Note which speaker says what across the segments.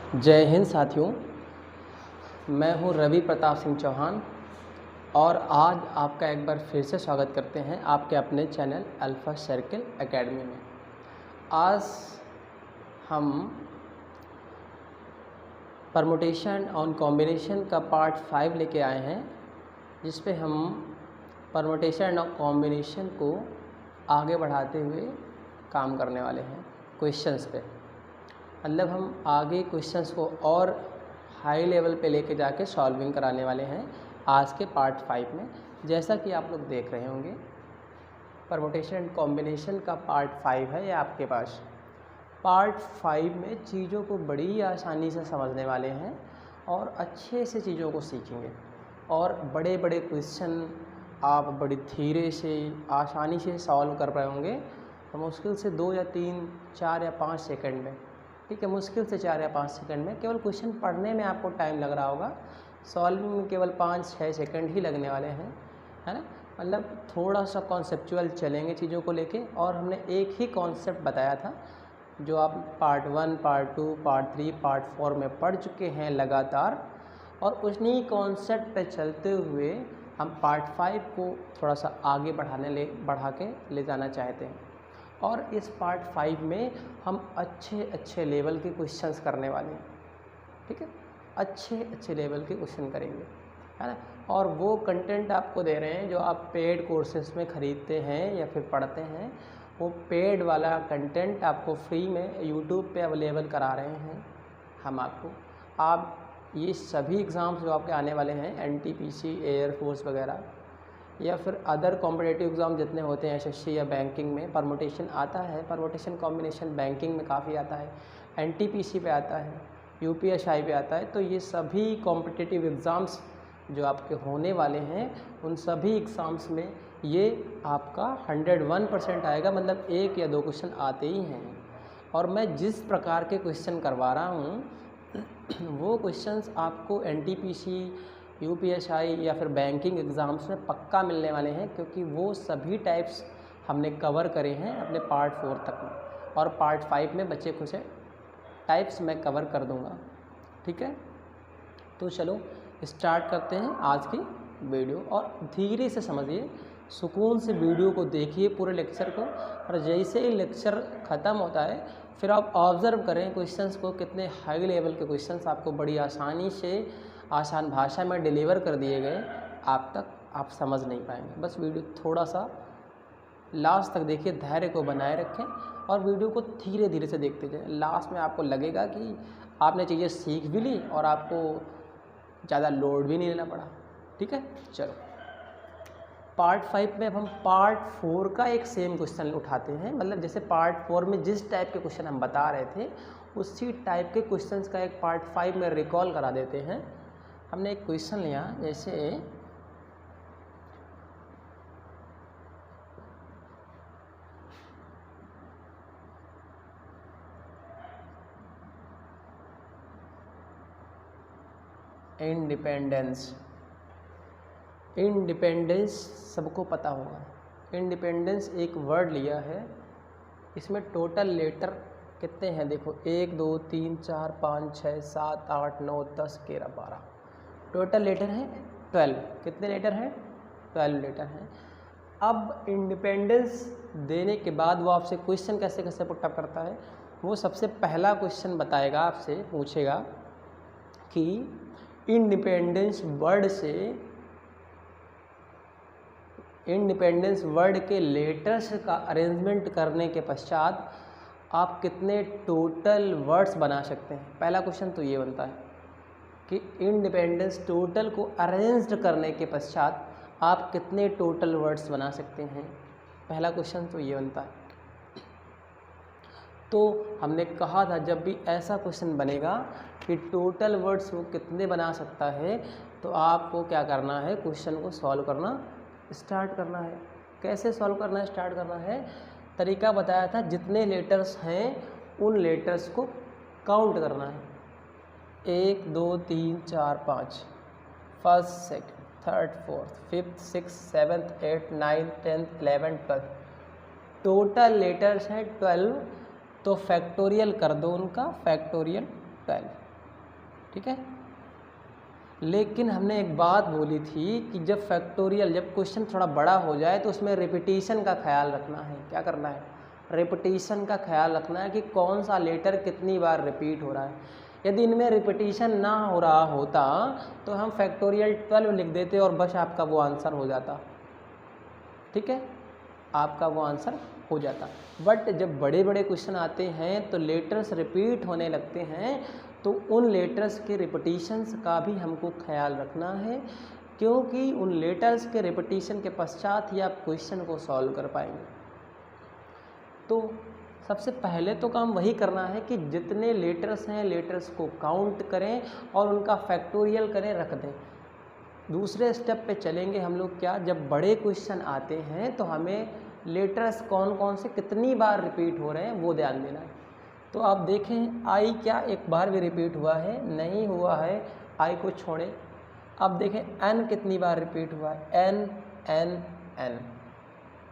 Speaker 1: जय हिंद साथियों, मैं हूं रवि प्रताप सिंह चौहान और आज आपका एक बार फिर से स्वागत करते हैं आपके अपने चैनल अल्फ़ा सर्किल एकेडमी में। आज हम परमुटेशन और कॉम्बिनेशन का पार्ट 5 लेके आए हैं, जिस पे हम परमुटेशन और कॉम्बिनेशन को आगे बढ़ाते हुए काम करने वाले हैं क्वेश्चंस पे। मतलब हम आगे क्वेश्चंस को और हाई लेवल पे लेके जाके सॉल्विंग कराने वाले हैं आज के पार्ट 5 में। जैसा कि आप लोग देख रहे होंगे, परमुटेशन एंड कॉम्बिनेशन का पार्ट 5 है ये आपके पास। पार्ट 5 में चीज़ों को बड़ी आसानी से समझने वाले हैं और अच्छे से चीज़ों को सीखेंगे और बड़े बड़े क्वेश्चन आप बड़ी धीरे से आसानी से सॉल्व कर पाए होंगे, तो मुश्किल से 2 या 3, 4 या 5 सेकंड में। ठीक है, मुश्किल से 4 या 5 सेकंड में। केवल क्वेश्चन पढ़ने में आपको टाइम लग रहा होगा, सॉल्विंग में केवल 5-6 सेकंड ही लगने वाले हैं, है ना। मतलब थोड़ा सा कॉन्सेप्चुअल चलेंगे चीज़ों को लेके। और हमने एक ही कॉन्सेप्ट बताया था जो आप पार्ट 1, पार्ट 2, पार्ट 3, पार्ट 4 में पढ़ चुके हैं लगातार, और उन्हीं कॉन्सेप्ट पे चलते हुए हम पार्ट 5 को थोड़ा सा आगे बढ़ा के ले जाना चाहते हैं। और इस पार्ट 5 में हम अच्छे लेवल के क्वेश्चंस करने वाले हैं। ठीक है, अच्छे लेवल के क्वेश्चन करेंगे, है ना। और वो कंटेंट आपको दे रहे हैं जो आप पेड कोर्सेज में ख़रीदते हैं या फिर पढ़ते हैं। वो पेड वाला कंटेंट आपको फ्री में यूट्यूब पे अवेलेबल करा रहे हैं हम आपको। आप ये सभी एग्ज़ाम्स जो आपके आने वाले हैं, एनटीपीसी, एयरफोर्स वगैरह, या फिर अदर कॉम्पिटिटिव एग्ज़ाम जितने होते हैं एसएससी या बैंकिंग में, परमुटेशन आता है। परमुटेशन कॉम्बिनेशन बैंकिंग में काफ़ी आता है, एनटीपीसी पे आता है, यूपीएसआई पे आता है। तो ये सभी कॉम्पिटिटिव एग्ज़ाम्स जो आपके होने वाले हैं, उन सभी एग्ज़ाम्स में ये आपका 101% आएगा। मतलब 1 या 2 क्वेश्चन आते ही हैं। और मैं जिस प्रकार के क्वेश्चन करवा रहा हूँ वो क्वेश्चंस आपको एनटीपीसी, यूपीएसआई या फिर बैंकिंग एग्ज़ाम्स में पक्का मिलने वाले हैं, क्योंकि वो सभी टाइप्स हमने कवर करे हैं अपने पार्ट 4 तक में। और पार्ट 5 में बचे कुछ टाइप्स मैं कवर कर दूंगा। ठीक है, तो चलो स्टार्ट करते हैं आज की वीडियो। और धीरे से समझिए, सुकून से वीडियो को देखिए पूरे लेक्चर को। और जैसे ही लेक्चर ख़त्म होता है फिर आप ऑब्ज़र्व करें क्वेश्चंस को, कितने हाई लेवल के क्वेश्चंस आपको बड़ी आसानी से आसान भाषा में डिलीवर कर दिए गए आप तक, आप समझ नहीं पाएंगे। बस वीडियो थोड़ा सा लास्ट तक देखिए, धैर्य को बनाए रखें और वीडियो को धीरे धीरे से देखते जाएं। लास्ट में आपको लगेगा कि आपने चीज़ें सीख भी ली और आपको ज़्यादा लोड भी नहीं लेना पड़ा। ठीक है, चलो पार्ट 5 में अब हम पार्ट 4 का एक सेम क्वेश्चन उठाते हैं। मतलब जैसे पार्ट 4 में जिस टाइप के क्वेश्चन हम बता रहे थे, उसी टाइप के क्वेश्चंस का एक पार्ट 5 में रिकॉल करा देते हैं। हमने एक क्वेश्चन लिया, जैसे इंडिपेंडेंस सबको पता होगा। इंडिपेंडेंस एक वर्ड लिया है, इसमें टोटल लेटर कितने हैं देखो, 1 2 3 4 5 6 7 8 9 10 11 12, टोटल लेटर हैं 12। कितने लेटर हैं? 12 लेटर हैं। अब इंडिपेंडेंस देने के बाद वो आपसे क्वेश्चन कैसे कैसे पुटअप करता है, वो सबसे पहला क्वेश्चन बताएगा, आपसे पूछेगा कि इंडिपेंडेंस वर्ड के लेटर्स का अरेंजमेंट करने के पश्चात आप कितने टोटल वर्ड्स बना सकते हैं। पहला क्वेश्चन तो ये बनता है कि इंडिपेंडेंस टोटल को अरेंज्ड करने के पश्चात आप कितने टोटल वर्ड्स बना सकते हैं। पहला क्वेश्चन तो ये बनता है। तो हमने कहा था जब भी ऐसा क्वेश्चन बनेगा कि टोटल वर्ड्स वो कितने बना सकता है, तो आपको क्या करना है, क्वेश्चन को सॉल्व करना स्टार्ट करना है। कैसे सॉल्व करना स्टार्ट करना है, तरीका बताया था। जितने लेटर्स हैं उन लेटर्स को काउंट करना है, 1 2 3 4 5, first, second, third, fourth, fifth, six, seventh, 8, 9, 10, 11, 12। Total letters हैं 12, तो फैक्टोरियल कर दो उनका, फैक्टोरियल 12। ठीक है। लेकिन हमने एक बात बोली थी कि जब फैक्टोरियल, जब क्वेश्चन थोड़ा बड़ा हो जाए तो उसमें रिपीटिशन का ख्याल रखना है। क्या करना है? रिपीटिशन का ख्याल रखना है कि कौन सा लेटर कितनी बार रिपीट हो रहा है। यदि इनमें रिपीटिशन ना हो रहा होता तो हम फैक्टोरियल 12 लिख देते और बस आपका वो आंसर हो जाता। ठीक है, आपका वो आंसर हो जाता। बट जब बड़े बड़े क्वेश्चन आते हैं तो लेटर्स रिपीट होने लगते हैं, तो उन लेटर्स के रिपीटिशंस का भी हमको ख्याल रखना है, क्योंकि उन लेटर्स के रिपीटिशन के पश्चात ही आप क्वेश्चन को सॉल्व कर पाएंगे। तो सबसे पहले तो काम वही करना है कि जितने लेटर्स हैं लेटर्स को काउंट करें और उनका फैक्टोरियल करें, रख दें। दूसरे स्टेप पे चलेंगे हम लोग। क्या, जब बड़े क्वेश्चन आते हैं तो हमें लेटर्स कौन कौन से कितनी बार रिपीट हो रहे हैं वो ध्यान देना है। तो आप देखें आई क्या एक बार भी रिपीट हुआ है? नहीं हुआ है, आई को छोड़ें। अब देखें एन कितनी बार रिपीट हुआ है? एन एन एन,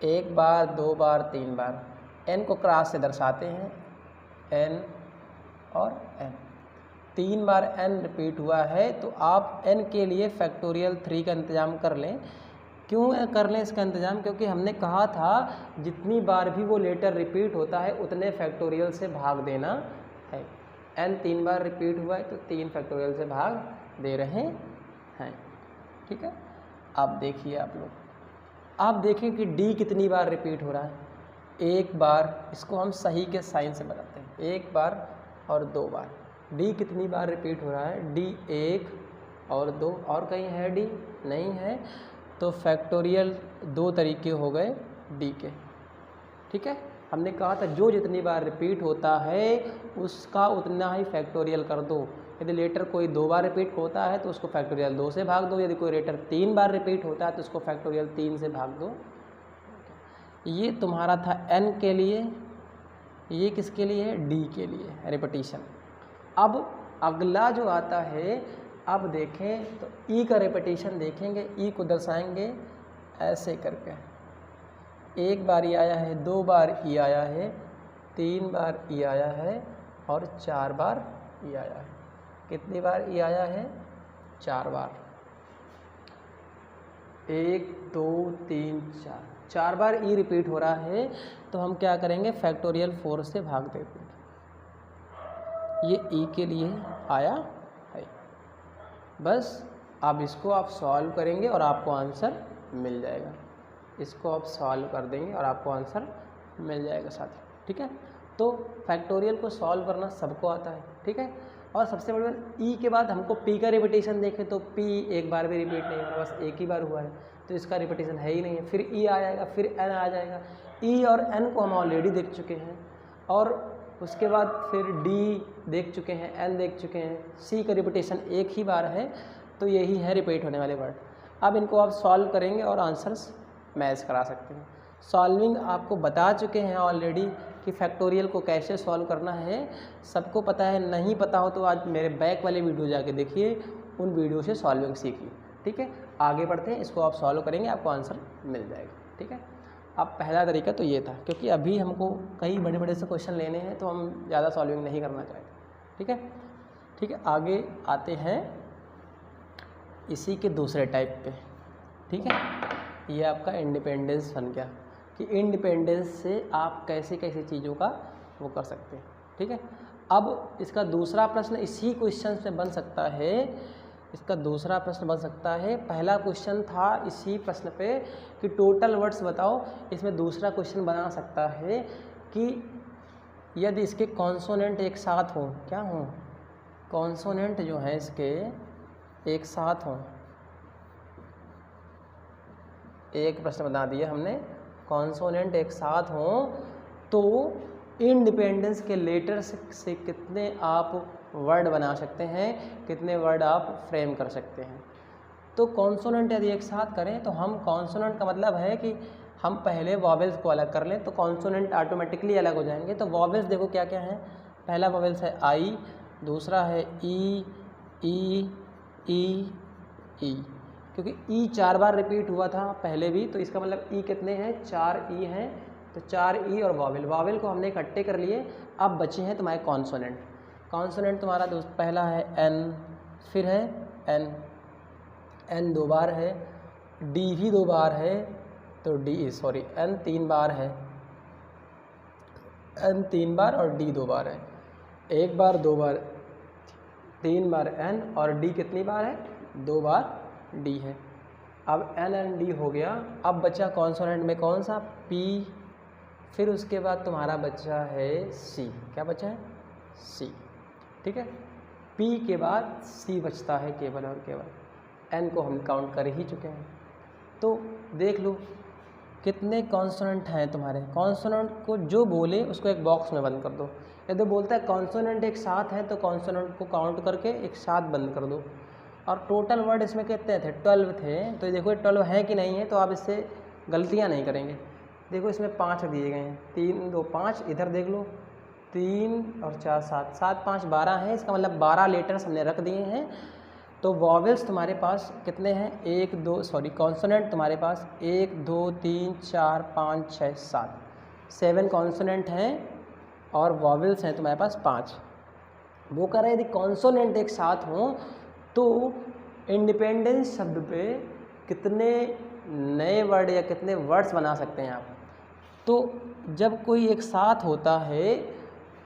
Speaker 1: एक बार, दो बार, तीन बार। एन को क्रॉस से दर्शाते हैं, एन और एन। तीन बार एन रिपीट हुआ है तो आप एन के लिए फैक्टोरियल 3 का इंतज़ाम कर लें। क्यों कर लें इसका इंतज़ाम? क्योंकि हमने कहा था जितनी बार भी वो लेटर रिपीट होता है उतने फैक्टोरियल से भाग देना है। एन 3 बार रिपीट हुआ है तो 3 फैक्टोरियल से भाग दे रहे हैं। ठीक है, अब देखिए आप लोग, आप देखें कि डी कितनी बार रिपीट हो रहा है? एक बार। इसको हम सही के साइन से बताते हैं, एक बार और दो बार। डी कितनी बार रिपीट हो रहा है? डी एक और दो। और कहीं है डी? नहीं है। तो फैक्टोरियल 2 तरीके हो गए डी के। ठीक है, हमने कहा था जो जितनी बार रिपीट होता है उसका उतना ही फैक्टोरियल कर दो। यदि लेटर कोई 2 बार रिपीट होता है तो उसको फैक्टोरियल 2 से भाग दो। यदि कोई लेटर 3 बार रिपीट होता है तो उसको फैक्टोरियल 3 से भाग दो। ये तुम्हारा था एन के लिए, ये किसके लिए है? डी के लिए, रिपीटिशन। अब अगला जो आता है, अब देखें तो ई का रिपीटिशन देखेंगे। ई को दर्शाएंगे ऐसे करके, एक बार ई आया है, 2 बार ई आया है, 3 बार ई आया है और 4 बार ई आया है। कितनी बार ई आया है? 4 बार। 1 2 3 4, 4 बार ई रिपीट हो रहा है तो हम क्या करेंगे? फैक्टोरियल 4 से भाग देते हैं। ये ई के लिए आया है। बस अब इसको आप सॉल्व करेंगे और आपको आंसर मिल जाएगा। इसको आप सॉल्व कर देंगे और आपको आंसर मिल जाएगा साथी। ठीक है, तो फैक्टोरियल को सॉल्व करना सबको आता है। ठीक है, और सबसे बड़ी बात, ई के बाद हमको पी का रिपीटिशन देखें तो पी एक बार भी रिपीट नहीं हो रहा, बस एक ही बार हुआ है तो इसका रिपीटिशन है ही नहीं है। फिर ई आ जाएगा, फिर एन आ जाएगा। ई और एन को हम ऑलरेडी देख चुके हैं और उसके बाद फिर डी देख चुके हैं, एन देख चुके हैं। सी का रिपीटिशन एक ही बार है तो यही है रिपीट होने वाले वर्ड। अब इनको आप सॉल्व करेंगे और आंसर्स मैच करा सकते हैं। सॉल्विंग आपको बता चुके हैं ऑलरेडी कि फैक्टोरियल को कैसे सॉल्व करना है, सबको पता है। नहीं पता हो तो आज मेरे बैक वाले वीडियो जाके देखिए, उन वीडियो से सॉल्विंग सीखिए। ठीक है, आगे बढ़ते हैं, इसको आप सॉल्व करेंगे आपको आंसर मिल जाएगा। ठीक है, अब पहला तरीका तो ये था, क्योंकि अभी हमको कई बड़े बड़े से क्वेश्चन लेने हैं तो हम ज़्यादा सॉल्विंग नहीं करना चाहते। ठीक है, ठीक है, आगे आते हैं इसी के दूसरे टाइप पे। ठीक है, ये आपका इंडिपेंडेंस बन गया कि इंडिपेंडेंस से आप कैसे कैसे चीज़ों का वो कर सकते हैं। ठीक है, अब इसका दूसरा प्रश्न इसी क्वेश्चन से बन सकता है। इसका दूसरा प्रश्न बन सकता है, पहला क्वेश्चन था इसी प्रश्न पे कि टोटल वर्ड्स बताओ। इसमें दूसरा क्वेश्चन बना सकता है कि यदि इसके कॉन्सोनेंट एक साथ हों, क्या हों? कॉन्सोनेंट जो है इसके एक साथ हों। एक प्रश्न बना दिया हमने, कॉन्सोनेंट एक साथ हों तो इंडिपेंडेंस के लेटर से कितने आप वर्ड बना सकते हैं, कितने वर्ड आप फ्रेम कर सकते हैं। तो कॉन्सोनेंट यदि एक साथ करें तो हम कॉन्सोनेंट का मतलब है कि हम पहले वॉवेल्स को अलग कर लें तो कॉन्सोनेंट ऑटोमेटिकली अलग हो जाएंगे। तो वॉवेल्स देखो क्या क्या है। पहला वॉवेल्स है आई, दूसरा है ई, ई, ई, ई, क्योंकि ई 4 बार रिपीट हुआ था पहले भी, तो इसका मतलब ई कितने हैं? 4 ई हैं। तो 4 ई और वॉवेल, वॉवेल को हमने इकट्ठे कर लिए। अब बचे हैं तुम्हारे कॉन्सोनेंट। कॉन्सोनेंट तुम्हारा दोस्त पहला है एन, फिर है एन, एन 2 बार है, डी भी 2 बार है, तो एन 3 बार है, एन 3 बार और डी 2 बार है, 1 बार 2 बार 3 बार एन और डी कितनी बार है, 2 बार डी है। अब एन डी हो गया। अब बचा कॉन्सोनेंट में कौन सा, पी, फिर उसके बाद तुम्हारा बचा है सी, क्या बचा है, सी, ठीक है। पी के बाद सी बचता है केवल और केवल, एन को हम काउंट कर ही चुके हैं। तो देख लो कितने कॉन्सोनेंट हैं तुम्हारे। कॉन्सोनेंट को जो बोले उसको एक बॉक्स में बंद कर दो। यदि बोलता है कॉन्सोनेंट एक साथ है तो कॉन्सोनेंट को काउंट करके एक साथ बंद कर दो। और टोटल वर्ड इसमें कितने थे, 12 थे। तो देखो 12 है कि नहीं है, तो आप इससे गलतियां नहीं करेंगे। देखो इसमें 5 दिए गए हैं, 3 2 5, इधर देख लो 3 और 4 7, 7 5 12 है, इसका मतलब 12 लेटर्स हमने रख दिए हैं। तो वॉवेल्स तुम्हारे पास कितने हैं, कॉन्सोनेंट तुम्हारे पास 1 2 3 4 5 6 7, 7 कॉन्सोनेंट हैं और वॉवेल्स हैं तुम्हारे पास 5। वो कह रहे हैं यदि कॉन्सोनेंट एक साथ हों तो इंडिपेंडेंस शब्द पे कितने नए वर्ड या कितने वर्ड्स बना सकते हैं आप। तो जब कोई एक साथ होता है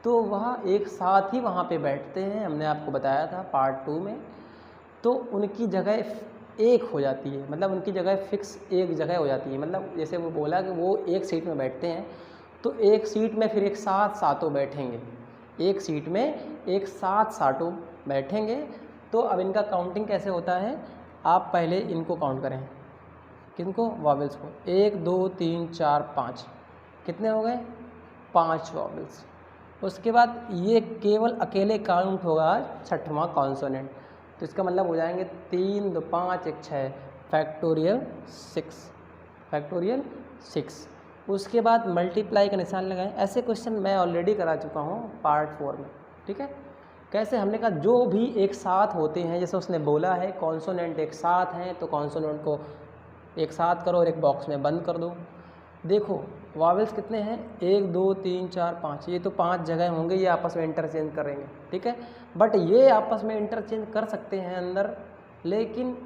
Speaker 1: तो वह एक साथ ही वहाँ पे बैठते हैं, हमने आपको बताया था पार्ट 2 में। तो उनकी जगह एक हो जाती है, मतलब उनकी जगह फिक्स एक जगह हो जाती है। मतलब जैसे वो बोला कि वो एक सीट में बैठते हैं, तो एक सीट में फिर एक साथ सातों बैठेंगे, एक सीट में एक साथ सातों बैठेंगे। तो अब इनका काउंटिंग कैसे होता है, आप पहले इनको काउंट करें, किनको, वॉवेल्स को। 1 2 3 4 5, कितने हो गए, 5 वॉवेल्स। उसके बाद ये केवल अकेले काउंट होगा 6वां कॉन्सोनेंट। तो इसका मतलब हो जाएंगे 3 2 5 1 6, फैक्टोरियल 6। उसके बाद मल्टीप्लाई का निशान लगाएं। ऐसे क्वेश्चन मैं ऑलरेडी करा चुका हूँ पार्ट 4 में, ठीक है। कैसे, हमने कहा जो भी एक साथ होते हैं, जैसे उसने बोला है कॉन्सोनेंट एक साथ हैं तो कॉन्सोनेंट को एक साथ करो और एक बॉक्स में बंद कर दो। देखो वॉवेल्स कितने हैं, 1 2 3 4 5, ये तो 5 जगह होंगे, ये आपस में इंटरचेंज करेंगे, ठीक है। बट ये आपस में इंटरचेंज कर सकते हैं अंदर, लेकिन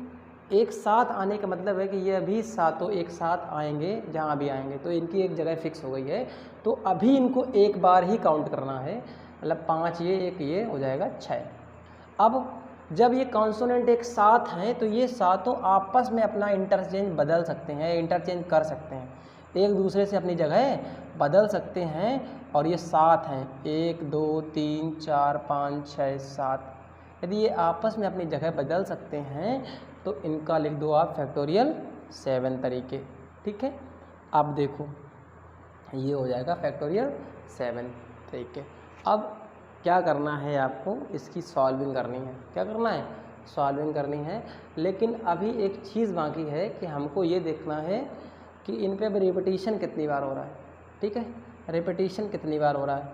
Speaker 1: एक साथ आने का मतलब है कि ये अभी सातों एक साथ आएंगे, जहाँ भी आएंगे तो इनकी एक जगह फिक्स हो गई है। तो अभी इनको एक बार ही काउंट करना है, मतलब 5 ये 1 ये हो जाएगा 6। अब जब ये कॉन्सोनेंट एक साथ हैं तो ये सातों आपस में अपना इंटरचेंज बदल सकते हैं, इंटरचेंज कर सकते हैं, एक दूसरे से अपनी जगह बदल सकते हैं। और ये साथ हैं, 1 2 3 4 5 6 7, यदि ये आपस में अपनी जगह बदल सकते हैं तो इनका लिख दो आप फैक्टोरियल 7 तरीके, ठीक है। अब देखो ये हो जाएगा फैक्टोरियल 7 तरीके। अब क्या करना है आपको, इसकी सॉल्विंग करनी है। क्या करना है, सॉल्विंग करनी है। लेकिन अभी एक चीज़ बाकी है कि हमको ये देखना है कि इन पे अब रिपीटिशन कितनी बार हो रहा है, ठीक है। रिपीटिशन कितनी बार हो रहा है,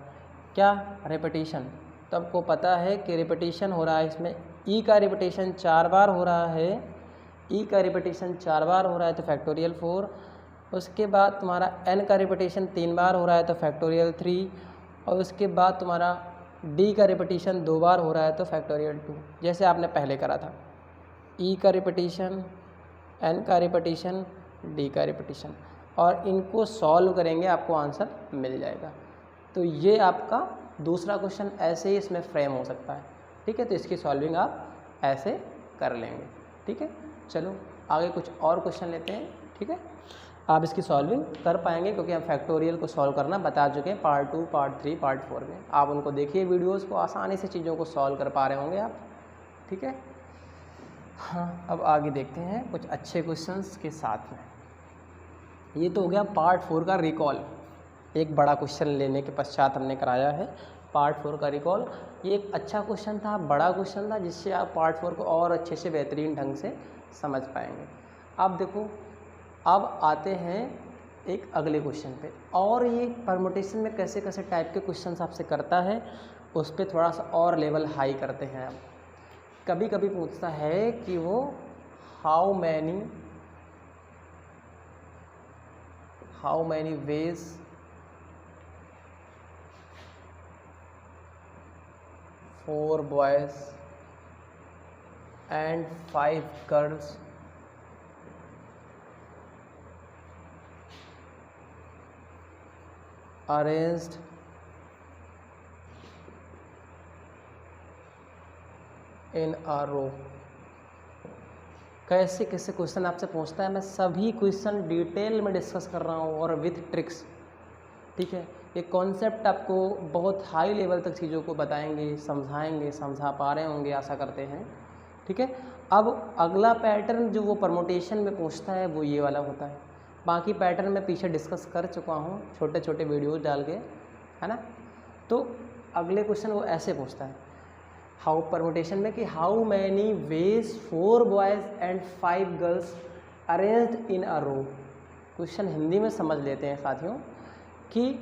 Speaker 1: क्या रिपीटिशन, तो आपको पता है कि रिपीटिशन हो रहा है इसमें ई का रिपीटिशन 4 बार हो रहा है, ई का रिपीटिशन 4 बार हो रहा है तो फैक्टोरियल 4। उसके बाद तुम्हारा एन का रिपीटिशन 3 बार हो रहा है तो फैक्टोरियल 3। और उसके बाद तुम्हारा डी का रिपीटिशन 2 बार हो रहा है तो फैक्टोरियल 2, जैसे आपने पहले करा था। ई का रिपीटिशन, एन का रिपीटिशन, डी का रिपीटिशन, और इनको सॉल्व करेंगे आपको आंसर मिल जाएगा। तो ये आपका दूसरा क्वेश्चन ऐसे ही इसमें फ्रेम हो सकता है, ठीक है। तो इसकी सॉल्विंग आप ऐसे कर लेंगे, ठीक है। चलो आगे कुछ और क्वेश्चन लेते हैं, ठीक है। आप इसकी सॉल्विंग कर पाएंगे क्योंकि हम फैक्टोरियल को सॉल्व करना बता चुके हैं पार्ट 2 पार्ट 3 पार्ट 4 में। आप उनको देखिए वीडियोस को, आसानी से चीज़ों को सॉल्व कर पा रहे होंगे आप, ठीक है। हाँ, अब आगे देखते हैं कुछ अच्छे क्वेश्चंस के साथ में। ये तो हो गया पार्ट 4 का रिकॉल, एक बड़ा क्वेश्चन लेने के पश्चात हमने कराया है पार्ट 4 का रिकॉल। ये एक अच्छा क्वेश्चन था, बड़ा क्वेश्चन था, जिससे आप पार्ट 4 को और अच्छे से बेहतरीन ढंग से समझ पाएंगे। अब देखो, अब आते हैं एक अगले क्वेश्चन पे, और ये परमुटेशन में कैसे कैसे टाइप के क्वेश्चन आपसे करता है उस पर थोड़ा सा और लेवल हाई करते हैं। अब कभी कभी पूछता है कि वो how many veg four boys and 5 girls arranged in a row। कैसे कैसे क्वेश्चन आपसे पूछता है, मैं सभी क्वेश्चन डिटेल में डिस्कस कर रहा हूँ और विथ ट्रिक्स। ठीक है, ये कॉन्सेप्ट आपको बहुत हाई लेवल तक चीज़ों को बताएंगे, समझाएंगे, समझा पा रहे होंगे आशा करते हैं। ठीक है, अब अगला पैटर्न जो वो परमुटेशन में पूछता है वो ये वाला होता है। बाकी पैटर्न मैं पीछे डिस्कस कर चुका हूँ छोटे छोटे वीडियोज डाल के, है ना। तो अगले क्वेश्चन वो ऐसे पूछता है हाउ परमुटेशन में कि how many ways 4 boys and 5 girls arranged in a row. Question Hindi में समझ लेते हैं साथियों कि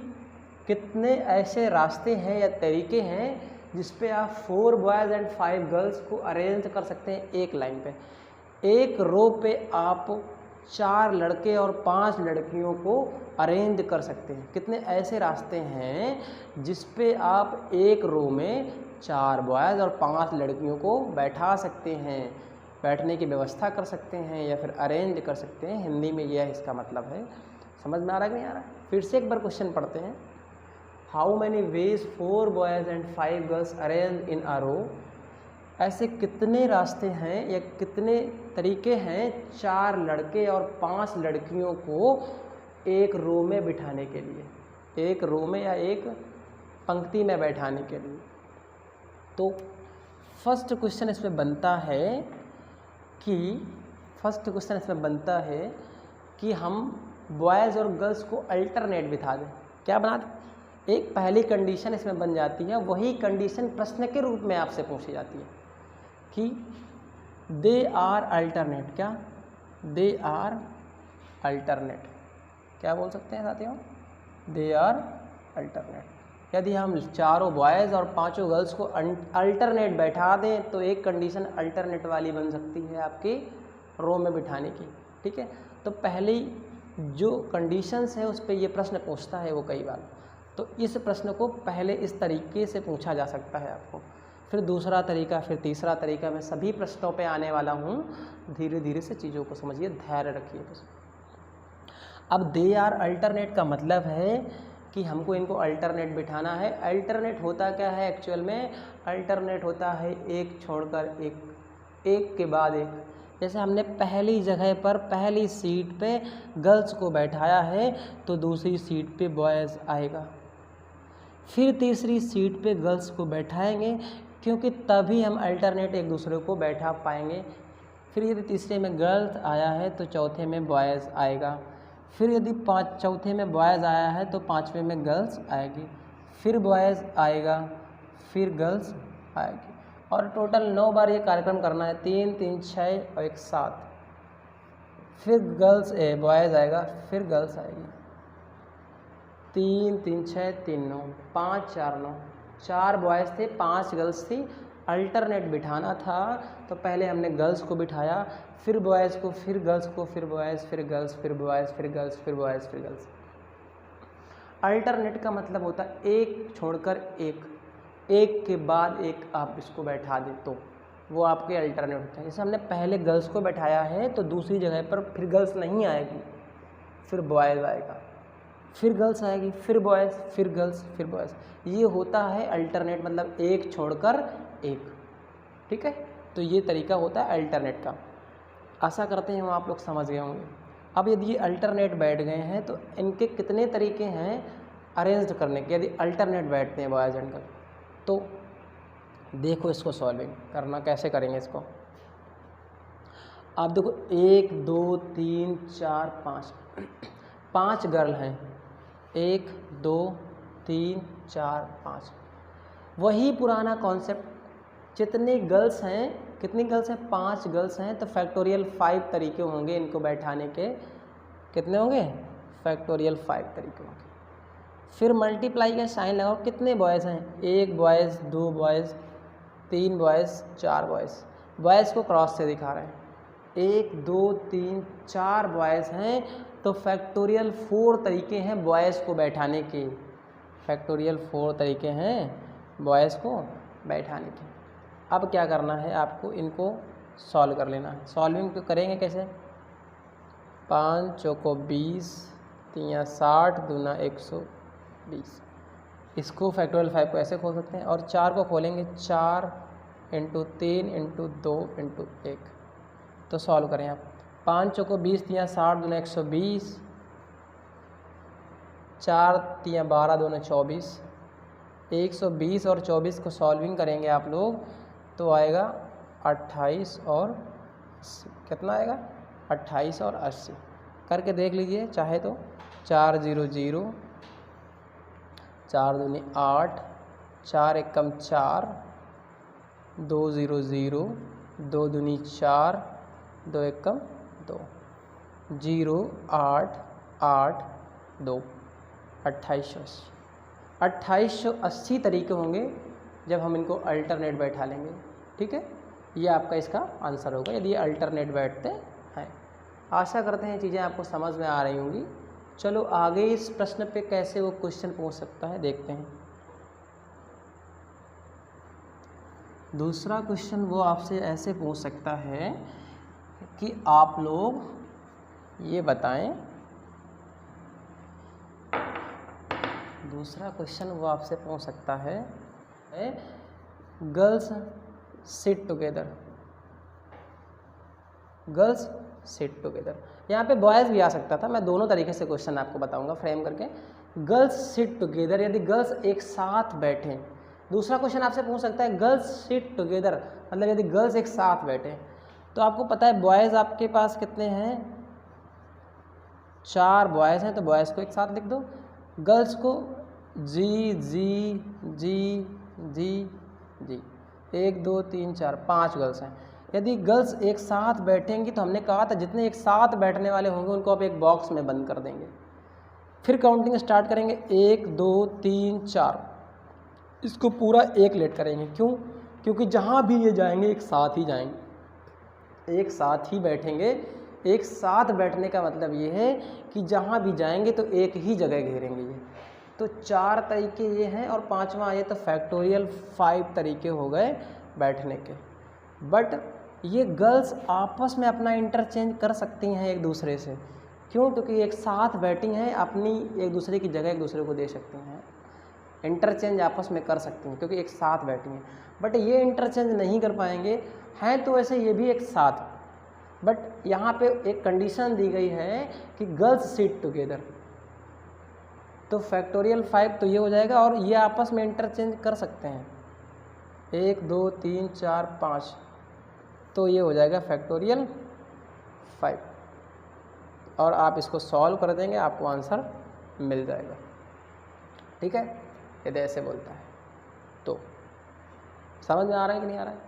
Speaker 1: कितने ऐसे रास्ते हैं या तरीके हैं जिस पे आप 4 बॉयज़ एंड 5 गर्ल्स को अरेंज कर सकते हैं एक लाइन पे। एक रो पे आप 4 लड़के और 5 लड़कियों को अरेंज कर सकते हैं। कितने ऐसे रास्ते हैं जिस पे आप एक रो में 4 बॉयज़ और 5 लड़कियों को बैठा सकते हैं, बैठने की व्यवस्था कर सकते हैं या फिर अरेंज कर सकते हैं। हिंदी में यह इसका मतलब है। समझ में आ रहा है कि नहीं आ रहा है? फिर से एक बार क्वेश्चन पढ़ते हैं। How many ways 4 boys and 5 girls arrange in a row. ऐसे कितने रास्ते हैं या कितने तरीके हैं 4 लड़के और 5 लड़कियों को एक रो में बिठाने के लिए, एक रो में या एक पंक्ति में बैठाने के लिए। तो फर्स्ट क्वेश्चन इसमें बनता है कि हम बॉयज़ और गर्ल्स को अल्टरनेट बिठा दें। क्या बना दें? एक पहली कंडीशन इसमें बन जाती है, वही कंडीशन प्रश्न के रूप में आपसे पूछी जाती है कि दे आर अल्टरनेट। क्या? They are alternate. क्या बोल सकते हैं साथियों? They are alternate. यदि हम चारों बॉयज़ और 5 गर्ल्स को अल्टरनेट बैठा दें तो एक कंडीशन अल्टरनेट वाली बन सकती है आपकी रो में बिठाने की। ठीक है, तो पहली जो कंडीशंस है उस पर ये प्रश्न पूछता है वो कई बार। तो इस प्रश्न को पहले इस तरीके से पूछा जा सकता है आपको, फिर दूसरा तरीका, फिर तीसरा तरीका। मैं सभी प्रश्नों पे आने वाला हूँ, धीरे धीरे से चीज़ों को समझिए, धैर्य रखिए बस। अब दे आर अल्टरनेट का मतलब है कि हमको इनको अल्टरनेट बिठाना है। अल्टरनेट होता क्या है एक्चुअल में? अल्टरनेट होता है एक छोड़कर एक, एक के बाद एक। जैसे हमने पहली जगह पर पहली सीट पे गर्ल्स को बैठाया है तो दूसरी सीट पे बॉयज़ आएगा, फिर तीसरी सीट पे गर्ल्स को बैठाएंगे क्योंकि तभी हम अल्टरनेट एक दूसरे को बैठा पाएंगे। फिर यदि तीसरे में गर्ल्स आया है तो चौथे में बॉयज़ आएगा, फिर यदि चौथे में बॉयज़ आया है तो 5वें में गर्ल्स आएगी, फिर बॉयज़ आएगा, फिर गर्ल्स आएगी। और टोटल 9 बार ये कार्यक्रम करना है, 3 3 6 और 1 7। फिर गर्ल्स बॉयज़ आएगा, फिर गर्ल्स आएगी। 3 3 6 3 9, 5 4 9। 4 बॉयज़ थे, 5 गर्ल्स थी। अल्टरनेट बिठाना था तो पहले हमने गर्ल्स को बिठाया, फिर बॉयज़ को, फिर गर्ल्स को, फिर बॉयज़, फिर गर्ल्स, फिर बॉयज़, फिर गर्ल्स, फिर बॉयज़, फिर गर्ल्स। अल्टरनेट का मतलब होता है एक छोड़कर एक, एक के बाद एक आप इसको बैठा दें तो वो आपके अल्टरनेट होता है। जैसे हमने पहले गर्ल्स को बैठाया है तो दूसरी जगह पर फिर गर्ल्स नहीं आएगी, फिर बॉयज़ आएगा, फिर गर्ल्स आएगी, फिर बॉयज़, फिर गर्ल्स, फिर बॉयज़। ये होता है अल्टरनेट, मतलब एक छोड़कर एक। ठीक है, तो ये तरीका होता है अल्टरनेट का। आशा करते हैं आप लोग समझ गए होंगे। अब यदि ये अल्टरनेट बैठ गए हैं तो इनके कितने तरीके हैं अरेंज करने के। यदि अल्टरनेट बैठते हैं बॉयज़ एंड गर्ल तो देखो इसको सॉल्विंग करना कैसे करेंगे इसको। आप देखो 1 2 3 4 5, 5 गर्ल हैं, 1 2 3 4 5। वही पुराना कॉन्सेप्ट, जितनी गर्ल्स हैं, कितनी गर्ल्स हैं? 5 गर्ल्स हैं तो फैक्टोरियल 5 तरीके होंगे इनको बैठाने के। कितने होंगे? फैक्टोरियल 5 तरीके होंगे। फिर मल्टीप्लाई का साइन लगाओ, कितने बॉयज़ हैं? 1 boys, 2 boys, 3 boys, 4 boys. Boys को क्रॉस से दिखा रहे हैं। 1 2 3 4 बॉयज़ हैं तो फैक्टोरियल 4 तरीके हैं बॉयज़ को बैठाने के। फैक्टोरियल 4 तरीके हैं बॉयज़ को बैठाने के। अब क्या करना है आपको, इनको सॉल्व कर लेना है। सॉल्विंग तो करेंगे कैसे, 5 चौको 20, 3 60, दूना 120। इसको फैक्टोरियल 5 को ऐसे खोल सकते हैं, और 4 को खोलेंगे 4 × 3 × 2 × 1। तो सॉल्व करें आप, 5 चौको 20, 3 60, दूना 120, 4 3 12, दूना 24। 120 और 24 को सॉल्विंग करेंगे आप लोग तो आएगा 28 और 80। कितना आएगा, 28 और 80। करके देख लीजिए चाहे तो। 4 0 0, 4 दूनी 8, 4 एकम 4, 2 0 0, 2 दूनी 4, 2 एकम 2, 0 8 8 2, 2880। 2880 तरीके होंगे जब हम इनको अल्टरनेट बैठा लेंगे। ठीक है, ये आपका इसका आंसर होगा यदि ये अल्टरनेट बैठते हैं। आशा करते हैं चीज़ें आपको समझ में आ रही होंगी। चलो आगे इस प्रश्न पे कैसे वो क्वेश्चन पूछ सकता है देखते हैं। दूसरा क्वेश्चन वो आपसे ऐसे पूछ सकता है कि आप लोग ये बताएं, दूसरा क्वेश्चन वो आपसे पूछ सकता है girls sit together. Girls sit together, यहाँ पे बॉयज़ भी आ सकता था। मैं दोनों तरीके से क्वेश्चन आपको बताऊंगा फ्रेम करके। गर्ल्स सिट टुगेदर, यदि गर्ल्स एक साथ बैठें। दूसरा क्वेश्चन आपसे पूछ सकता है गर्ल्स सिट टुगेदर, मतलब यदि गर्ल्स एक साथ बैठें। तो आपको पता है बॉयज़ आपके पास कितने हैं, 4 बॉयज़ हैं, तो बॉयज़ को एक साथ लिख दो। गर्ल्स को जी जी जी जी जी, 1 2 3 4 5 गर्ल्स हैं। यदि गर्ल्स एक साथ बैठेंगी तो हमने कहा था जितने एक साथ बैठने वाले होंगे उनको आप एक बॉक्स में बंद कर देंगे। फिर काउंटिंग स्टार्ट करेंगे, 1 2 3 4, इसको पूरा एक लेट करेंगे। क्यों, क्योंकि जहाँ भी ये जाएंगे एक साथ ही जाएंगे, एक साथ ही बैठेंगे। एक साथ बैठने का मतलब ये है कि जहाँ भी जाएंगे तो एक ही जगह घेरेंगे ये। तो 4 तरीके ये हैं, और 5वां ये तो फैक्टोरियल 5 तरीके हो गए बैठने के। बट ये गर्ल्स आपस में अपना इंटरचेंज कर सकती हैं एक दूसरे से। क्यों, क्योंकि एक साथ बैठी हैं, अपनी एक दूसरे की जगह एक दूसरे को दे सकती हैं, इंटरचेंज आपस में कर सकती हैं क्योंकि एक साथ बैठी हैं। बट ये इंटरचेंज नहीं कर पाएंगे, हैं तो वैसे ये भी एक साथ, बट यहाँ पे एक कंडीशन दी गई है कि गर्ल्स सिट टुगेदर। तो फैक्टोरियल 5 तो ये हो जाएगा, और ये आपस में इंटरचेंज कर सकते हैं 1 2 3 4 5, तो ये हो जाएगा फैक्टोरियल 5। और आप इसको सॉल्व कर देंगे आपको आंसर मिल जाएगा। ठीक है, यदि ऐसे बोलता है तो समझ में आ रहा है कि नहीं आ रहा है।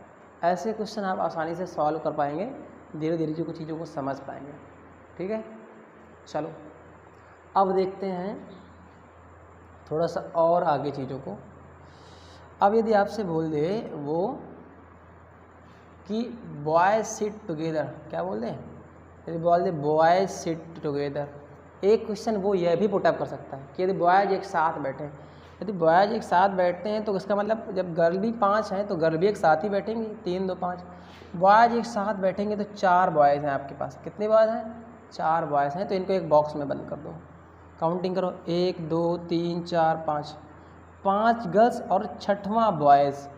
Speaker 1: ऐसे क्वेश्चन आप आसानी से सॉल्व कर पाएंगे, धीरे धीरे जो कुछ चीज़ों को समझ पाएंगे। ठीक है, चलो अब देखते हैं थोड़ा सा और आगे चीज़ों को। अब यदि आपसे बोल दे वो कि बॉयज सिट टुगेदर, क्या बोल दें, यदि बोल दे बॉयज सिट टुगेदर, एक क्वेश्चन वो यह भी पुटअप कर सकता है कि यदि बॉयज एक साथ बैठे, यदि बॉयज एक साथ बैठते हैं तो इसका मतलब जब गर्ल भी 5 हैं तो गर्ल भी एक साथ ही बैठेंगी, 3 2 5। बॉयज एक साथ बैठेंगे तो 4 बॉयज़ हैं आपके पास। कितने बॉयज़ हैं, 4 बॉयज़ हैं, तो इनको एक बॉक्स में बंद कर दो। काउंटिंग करो, 1 2 3 4 5, 5 गर्ल्स और 6वां बॉयज़।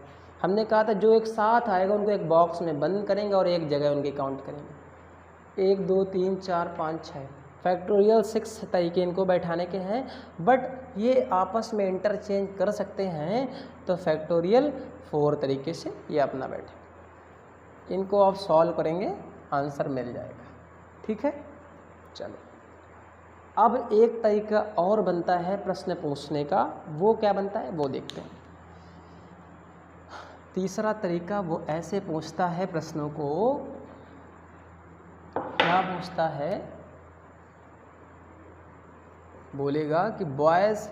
Speaker 1: हमने कहा था जो एक साथ आएगा उनको एक बॉक्स में बंद करेंगे और एक जगह उनकी काउंट करेंगे। 1 2 3 4 5 6, फैक्टोरियल 6 तरीके इनको बैठाने के हैं, बट ये आपस में इंटरचेंज कर सकते हैं, तो फैक्टोरियल 4 तरीके से ये अपना बैठे। इनको आप सॉल्व करेंगे आंसर मिल जाएगा। ठीक है, चलो अब एक तरीका और बनता है प्रश्न पूछने का, वो क्या बनता है वो देखते हैं। तीसरा तरीका वो ऐसे पूछता है प्रश्नों को, क्या पूछता है, बोलेगा कि boys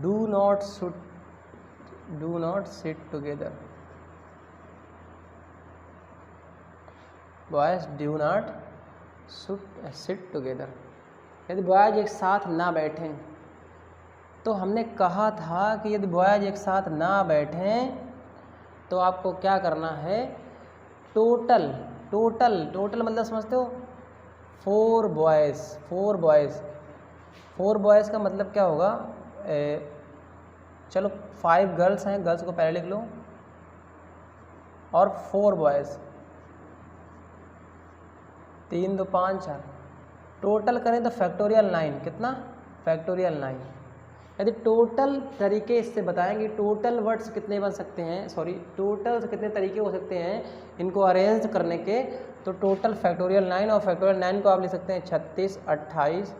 Speaker 1: do not sit together, boys do not sit together. यदि बॉयज़ एक साथ ना बैठें, तो हमने कहा था कि यदि बॉयज़ एक साथ ना बैठें तो आपको क्या करना है, टोटल टोटल टोटल मतलब समझते हो, 4 बॉयज़ का मतलब क्या होगा, चलो 5 गर्ल्स हैं, गर्ल्स को पहले लिख लो, और 4 बॉयज़, 3 2 5 4, टोटल करें तो फैक्टोरियल 9, कितना, फैक्टोरियल 9। यदि टोटल तरीके इससे बताएंगे, टोटल वर्ड्स कितने बन सकते हैं, सॉरी टोटल कितने तरीके हो सकते हैं इनको अरेंज करने के, तो टोटल फैक्टोरियल 9, और फैक्टोरियल 9 को आप लिख सकते हैं 36 28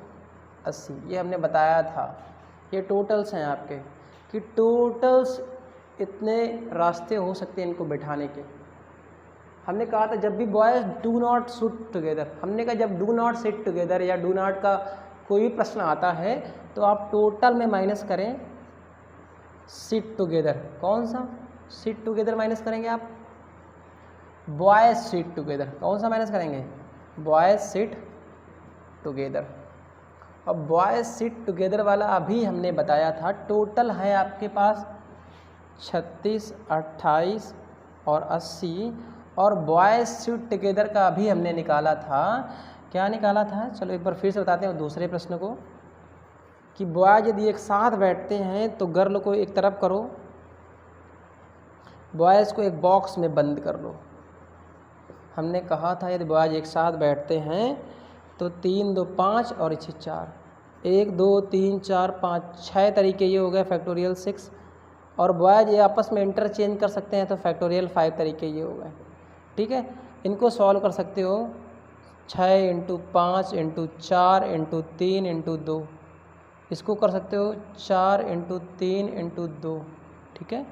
Speaker 1: 80, ये हमने बताया था। ये टोटल्स हैं आपके, कि टोटल्स इतने रास्ते हो सकते हैं इनको बिठाने के। हमने कहा था जब भी boys do not sit together, हमने कहा जब डू नॉट सिट टुगेदर या डू नॉट का कोई भी प्रश्न आता है तो आप टोटल में माइनस करें सिट टुगेदर। कौन सा सिट टुगेदर माइनस करेंगे आप, बॉयज़ सिट टुगेदर। कौन सा माइनस करेंगे, बॉयज़ सिट टुगेदर। अब बॉयज़ सिट टुगेदर वाला अभी हमने बताया था, टोटल है आपके पास 36 28 और 80, और बॉयज़ सिट टुगेदर का अभी हमने निकाला था, क्या निकाला था, चलो एक बार फिर से बताते हैं दूसरे प्रश्न को, कि बॉयज़ यदि एक साथ बैठते हैं तो गर्ल को एक तरफ करो, बॉयज़ को एक बॉक्स में बंद कर लो। हमने कहा था यदि बॉयज़ एक साथ बैठते हैं तो 3 2 5 और इसे 4, 1 2 3 4 5 6 तरीके ये हो गए फैक्टोरियल 6, और बॉयज़ ये आपस में इंटरचेंज कर सकते हैं तो फैक्टोरियल 5 तरीके ये हो गए। ठीक है, इनको सॉल्व कर सकते हो 6 × 5 × 4 × 3 × 2, इसको कर सकते हो 4 × 3 × 2। ठीक है,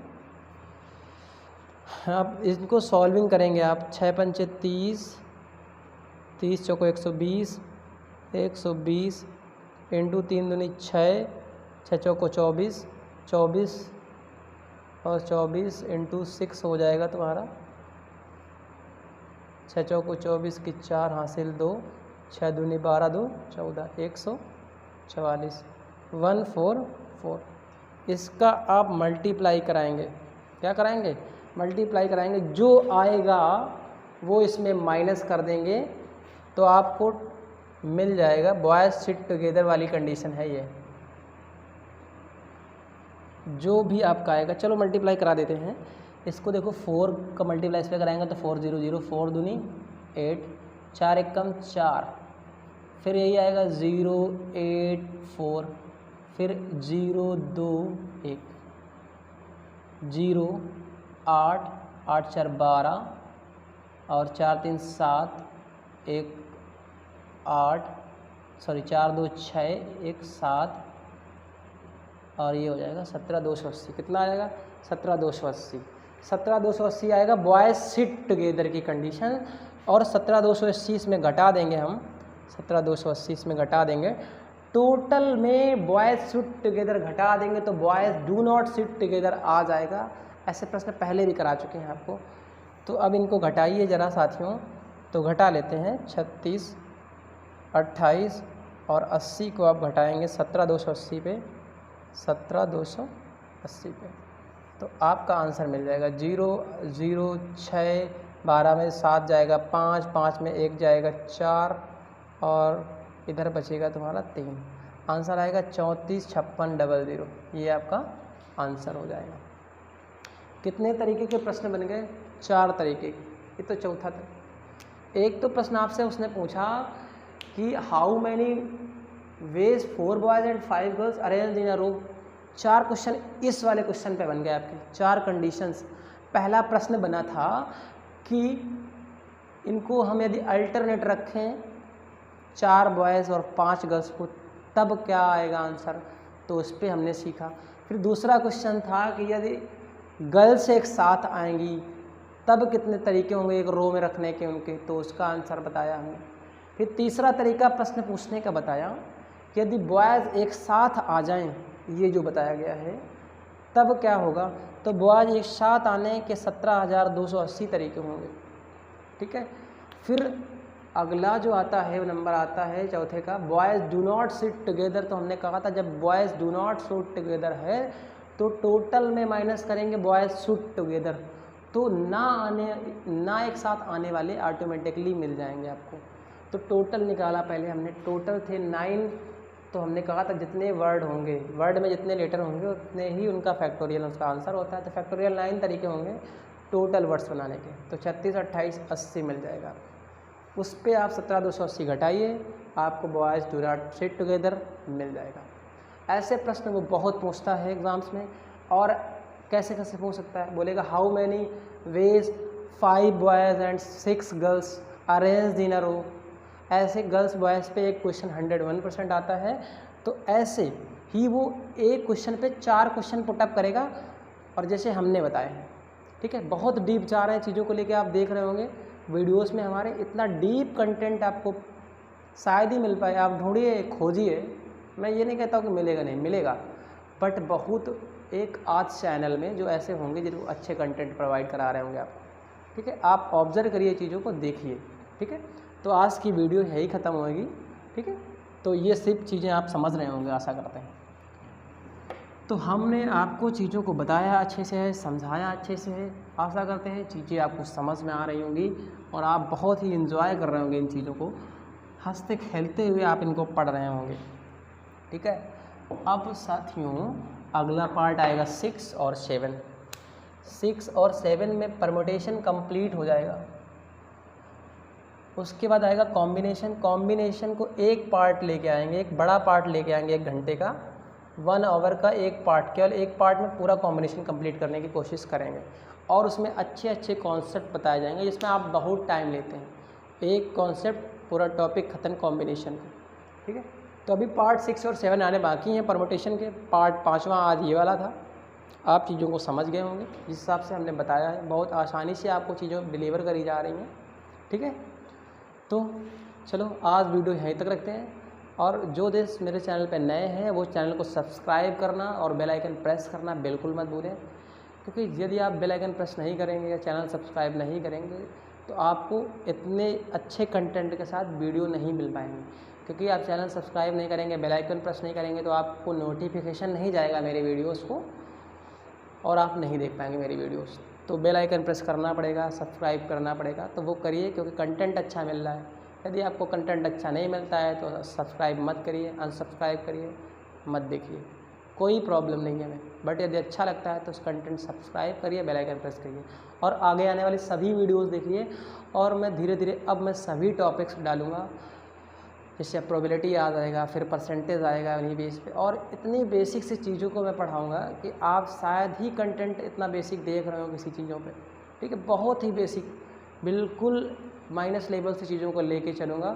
Speaker 1: अब इनको सॉल्विंग करेंगे आप, 6 पंचे 30, 30 चौको 120, 120 × 3 दूनी 6, 6 चौको 24, 24 और 24 × 6 हो जाएगा तुम्हारा 6 चौको 24 की 4 हासिल 2, 6 दूनी 12 2 14, 144, 144। इसका आप मल्टीप्लाई कराएंगे, क्या कराएंगे, मल्टीप्लाई कराएंगे, जो आएगा वो इसमें माइनस कर देंगे तो आपको मिल जाएगा। बॉयज़ सिट टुगेदर वाली कंडीशन है ये, जो भी आपका आएगा। चलो मल्टीप्लाई करा देते हैं इसको, देखो 4 का मल्टीप्लाई इस पर कराएंगे तो 4 0 0, 4 दूनी 8, 4 1 कम 4, फिर यही आएगा 0 8 4, फिर 0 2 1, 0 8 8 4 12 और 4 3 7, 1 8, सॉरी 4 2 6, 1 7, और ये हो जाएगा 17 280। कितना आ जाएगा, 17 280, 17 280 आएगा बॉयज़ सिट टुगेदर की कंडीशन। और 17 280 इसमें घटा देंगे हम, 17 280 इसमें घटा देंगे, टोटल में बॉयज़ सिट टुगेदर घटा देंगे तो boys do not sit together आ जाएगा। ऐसे प्रश्न पहले भी करा चुके हैं आपको, तो अब इनको घटाइए ज़रा साथियों, तो घटा लेते हैं 36 28 और 80 को आप घटाएंगे 17 280 पे, 17 280 पे, तो आपका आंसर मिल जाएगा 0 0 6, 12 में 7 जाएगा 5, 5 में 1 जाएगा 4, और इधर बचेगा तुम्हारा 3। आंसर आएगा 34 56 00, ये आपका आंसर हो जाएगा। कितने तरीके के प्रश्न बन गए, 4 तरीके। ये तो चौथा था। एक तो प्रश्न आपसे उसने पूछा कि how many ways 4 boys and 5 girls arrange in a row. 4 question इस वाले क्वेश्चन पे बन गए आपके, 4 कंडीशंस। पहला प्रश्न बना था कि इनको हम यदि अल्टरनेट रखें 4 बॉयज़ और 5 गर्ल्स को तब क्या आएगा आंसर, तो उस पर हमने सीखा। फिर दूसरा क्वेश्चन था कि यदि गर्ल्स एक साथ आएंगी तब कितने तरीके होंगे एक रो में रखने के उनके, तो उसका आंसर बताया हमने। फिर तीसरा तरीका प्रश्न पूछने का बताया कि यदि बॉयज़ एक साथ आ जाएं, ये जो बताया गया है, तब क्या होगा, तो बॉयज़ एक साथ आने के 17,280 तरीके होंगे। ठीक है, फिर अगला जो आता है वो नंबर आता है चौथे का, boys do not sit together. तो हमने कहा था जब boys do not sit together है तो टोटल में माइनस करेंगे बॉयज़ सिट टुगेदर, तो ना एक साथ आने वाले ऑटोमेटिकली मिल जाएंगे आपको। तो टोटल निकाला पहले हमने, टोटल थे 9। तो हमने कहा था जितने वर्ड होंगे, वर्ड में जितने लेटर होंगे उतने ही उनका फैक्टोरियल उसका आंसर होता है। तो फैक्टोरियल 9 तरीके होंगे टोटल वर्ड्स बनाने के। तो 36, 28, 80 मिल जाएगा। उस पर आप 17,280 घटाइए, आपको boys do not sit together मिल जाएगा। ऐसे प्रश्न वो बहुत पूछता है एग्ज़ाम्स में। और कैसे कैसे पूछ सकता है, बोलेगा how many ways 5 boys and 6 girls arrange in a row. ऐसे गर्ल्स बॉयज़ पे एक क्वेश्चन 101% आता है। तो ऐसे ही वो एक क्वेश्चन पे 4 क्वेश्चन पुटअप करेगा, और जैसे हमने बताया है, ठीक है। बहुत डीप जा रहे हैं चीज़ों को लेके, आप देख रहे होंगे वीडियोस में हमारे, इतना डीप कंटेंट आपको शायद ही मिल पाए। आप ढूंढिए, खोजिए, मैं ये नहीं कहता हूँ कि मिलेगा, नहीं मिलेगा, बट बहुत एक आध चैनल में जो ऐसे होंगे जिनको अच्छे कंटेंट प्रोवाइड करा रहे होंगे आपको, ठीक है। आप ऑब्जर्व करिए, चीज़ों को देखिए, ठीक है। तो आज की वीडियो यही ख़त्म होगी, ठीक है। तो ये सिर्फ चीज़ें आप समझ रहे होंगे, आशा करते हैं। तो हमने आपको चीज़ों को बताया अच्छे से है, समझाया अच्छे से है। आशा करते हैं चीज़ें आपको समझ में आ रही होंगी और आप बहुत ही एंजॉय कर रहे होंगे इन चीज़ों को, हंसते खेलते हुए आप इनको पढ़ रहे होंगे, ठीक है। अब साथियों अगला पार्ट आएगा 6 और 7। 6 और 7 में परम्यूटेशन कंप्लीट हो जाएगा। उसके बाद आएगा कॉम्बिनेशन। कॉम्बिनेशन को एक पार्ट लेके आएंगे, एक बड़ा पार्ट लेके आएंगे, 1 घंटे का, 1 आवर का एक पार्ट, केवल एक पार्ट में पूरा कॉम्बिनेशन कंप्लीट करने की कोशिश करेंगे। और उसमें अच्छे अच्छे कॉन्सेप्ट बताए जाएंगे जिसमें आप बहुत टाइम लेते हैं, एक कॉन्सेप्ट पूरा टॉपिक ख़त्म कॉम्बिनेशन का, ठीक है। तो अभी पार्ट 6 और 7 आने बाकी हैं परम्यूटेशन के। पार्ट 5वां आज ये वाला था। आप चीज़ों को समझ गए होंगे जिस हिसाब से हमने बताया है, बहुत आसानी से आपको चीज़ों डिलीवर करी जा रही हैं, ठीक है। तो चलो आज वीडियो यहीं तक रखते हैं, और जो दोस्त मेरे चैनल पे नए हैं वो चैनल को सब्सक्राइब करना और बेल आइकन प्रेस करना बिल्कुल मत भूलें, क्योंकि यदि आप बेल आइकन प्रेस नहीं करेंगे या चैनल सब्सक्राइब नहीं करेंगे तो आपको इतने अच्छे कंटेंट के साथ वीडियो नहीं मिल पाएंगे। क्योंकि आप चैनल सब्सक्राइब नहीं करेंगे, बेल आइकन प्रेस नहीं करेंगे तो आपको नोटिफिकेशन नहीं जाएगा मेरे वीडियोज़ को, और आप नहीं देख पाएंगे मेरी वीडियोज़। तो बेल आइकन प्रेस करना पड़ेगा, सब्सक्राइब करना पड़ेगा, तो वो करिए क्योंकि कंटेंट अच्छा मिल रहा है। यदि आपको कंटेंट अच्छा नहीं मिलता है तो सब्सक्राइब मत करिए, अनसब्सक्राइब करिए, मत देखिए, कोई प्रॉब्लम नहीं है हमें। बट यदि अच्छा लगता है तो उस कंटेंट सब्सक्राइब करिए, बेल आइकन प्रेस करिए, और आगे आने वाली सभी वीडियोज़ देखिए। और मैं धीरे धीरे अब मैं सभी टॉपिक्स डालूँगा, जैसे प्रोबेबिलिटी आ जाएगा, फिर परसेंटेज आएगा उन्हीं बेस पे, और इतनी बेसिक सी चीज़ों को मैं पढ़ाऊँगा कि आप शायद ही कंटेंट इतना बेसिक देख रहे हो किसी चीज़ों पे, ठीक है। बहुत ही बेसिक, बिल्कुल माइनस लेवल से चीज़ों को लेके चलूँगा,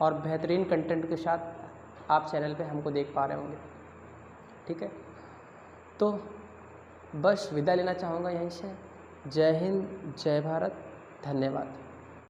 Speaker 1: और बेहतरीन कंटेंट के साथ आप चैनल पे हमको देख पा रहे होंगे, ठीक है। तो बस विदा लेना चाहूँगा यहीं से। जय हिंद, जय भारत, धन्यवाद।